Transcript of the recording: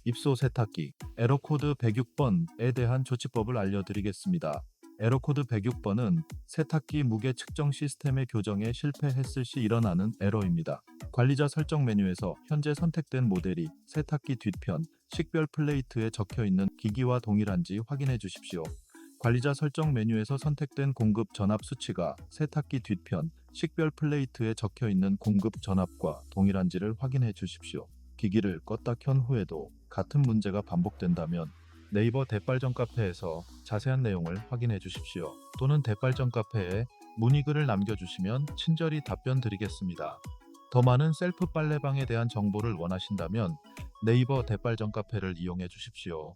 입소 세탁기 에러코드 106번에 대한 조치법을 알려드리겠습니다. 에러코드 106번은 세탁기 무게 측정 시스템의 교정에 실패했을 시 일어나는 에러입니다. 관리자 설정 메뉴에서 현재 선택된 모델이 세탁기 뒤편 식별 플레이트에 적혀 있는 기기와 동일한지 확인해 주십시오. 관리자 설정 메뉴에서 선택된 공급 전압 수치가 세탁기 뒤편 식별 플레이트에 적혀 있는 공급 전압과 동일한지를 확인해 주십시오. 기기를 껐다 켠 후에도 같은 문제가 반복된다면 네이버 대빨전 카페에서 자세한 내용을 확인해 주십시오. 또는 대빨전 카페에 문의글을 남겨주시면 친절히 답변 드리겠습니다. 더 많은 셀프 빨래방에 대한 정보를 원하신다면 네이버 대빨전 카페를 이용해 주십시오.